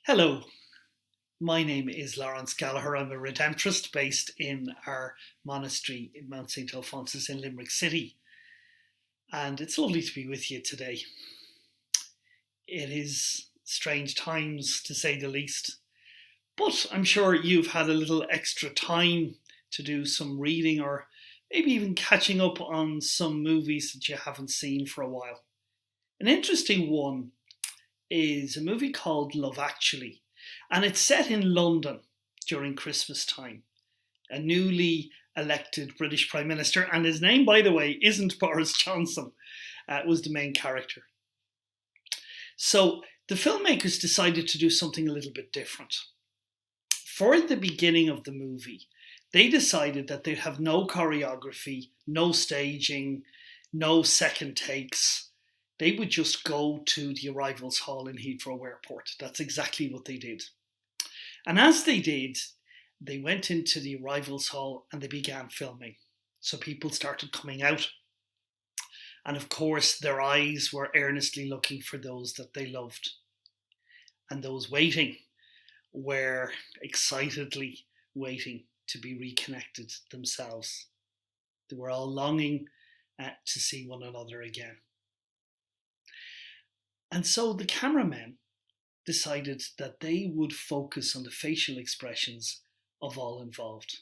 Hello, my name is Laurence Gallagher. I'm a Redemptorist based in our monastery in Mount St. Alphonsus in Limerick City. And it's lovely to be with you today. It is strange times, to say the least, but I'm sure you've had a little extra time to do some reading or maybe even catching up on some movies that you haven't seen for a while. An interesting one is a movie called Love Actually, and it's set in London during Christmas time. A newly elected British Prime Minister, and his name, by the way, isn't Boris Johnson, was the main character. So the filmmakers decided to do something a little bit different. For the beginning of the movie, they decided that they'd have no choreography, no staging, no second takes. They would just go to the arrivals hall in Heathrow Airport. That's exactly what they did. And as they did, they went into the arrivals hall and they began filming. So people started coming out. And of course, their eyes were earnestly looking for those that they loved. And those waiting were excitedly waiting to be reconnected themselves. They were all longing to see one another again. And so the cameramen decided that they would focus on the facial expressions of all involved.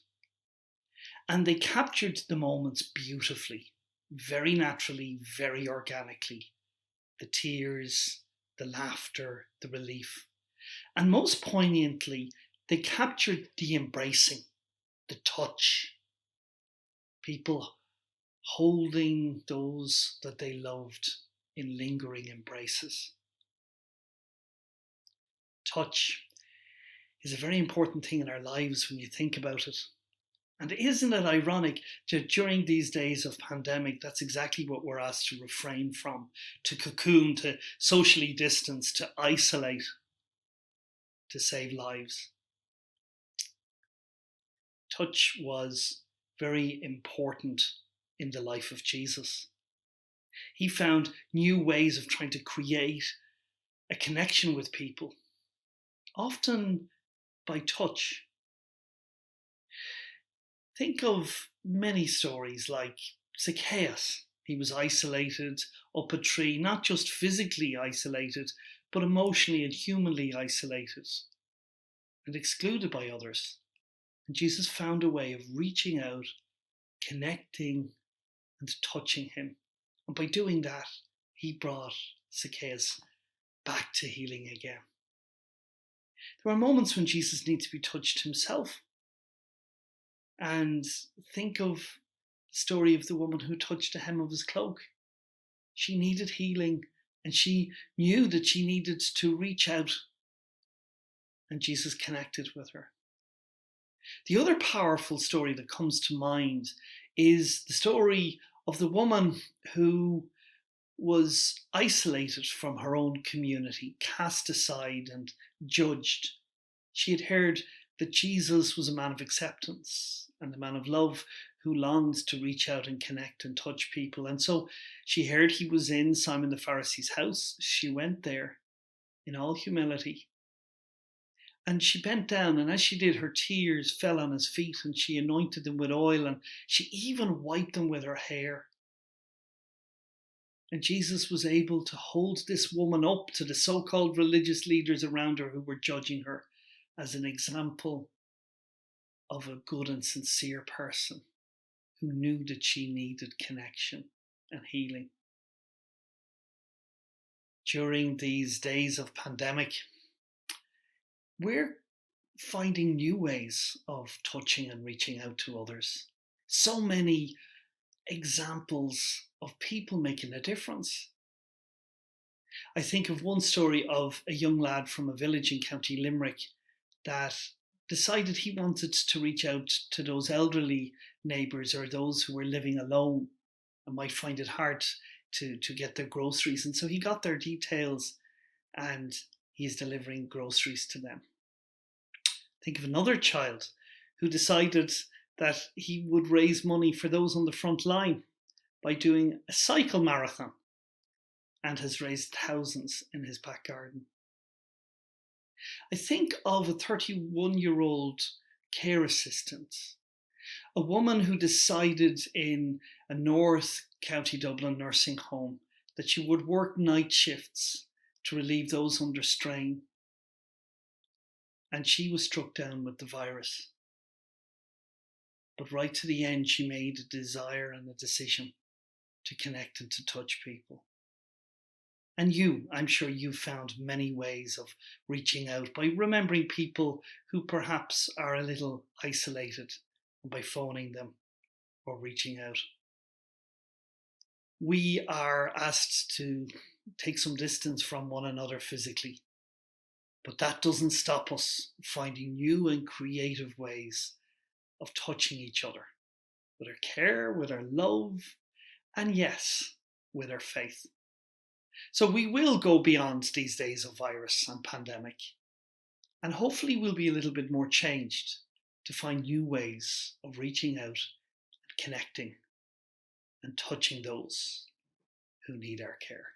And they captured the moments beautifully, very naturally, very organically. The tears, the laughter, the relief. And most poignantly, they captured the embracing, the touch. People holding those that they loved in lingering embraces. Touch is a very important thing in our lives when you think about it. And isn't it ironic that during these days of pandemic, that's exactly what we're asked to refrain from, to cocoon, to socially distance, to isolate, to save lives. Touch was very important in the life of Jesus. He found new ways of trying to create a connection with people, often by touch. Think of many stories like Zacchaeus. He was isolated up a tree, not just physically isolated, but emotionally and humanly isolated and excluded by others. And Jesus found a way of reaching out, connecting and touching him. And by doing that, he brought Zacchaeus back to healing again. There are moments when Jesus needs to be touched himself. And think of the story of the woman who touched the hem of his cloak. She needed healing and she knew that she needed to reach out. And Jesus connected with her. The other powerful story that comes to mind is the story of the woman who was isolated from her own community, cast aside and judged. She had heard that Jesus was a man of acceptance and a man of love who longed to reach out and connect and touch people. And so she heard he was in Simon the Pharisee's house. She went there in all humility. And she bent down, and as she did, her tears fell on his feet, and she anointed them with oil, and she even wiped them with her hair. And Jesus was able to hold this woman up to the so-called religious leaders around her who were judging her as an example of a good and sincere person who knew that she needed connection and healing. During these days of pandemic, we're finding new ways of touching and reaching out to others. So many examples of people making a difference. I think of one story of a young lad from a village in County Limerick that decided he wanted to reach out to those elderly neighbours or those who were living alone and might find it hard to get their groceries. And so he got their details and he's delivering groceries to them. Think of another child who decided that he would raise money for those on the front line by doing a cycle marathon and has raised thousands in his back garden. I think of a 31-year-old care assistant, a woman who decided in a North County Dublin nursing home that she would work night shifts to relieve those under strain. And she was struck down with the virus. But right to the end, she made a desire and a decision to connect and to touch people. And I'm sure you've found many ways of reaching out by remembering people who perhaps are a little isolated, and by phoning them or reaching out. We are asked to take some distance from one another physically, but that doesn't stop us finding new and creative ways of touching each other with our care, with our love, and yes, with our faith. So we will go beyond these days of virus and pandemic, and hopefully we'll be a little bit more changed to find new ways of reaching out and connecting and touching those who need our care.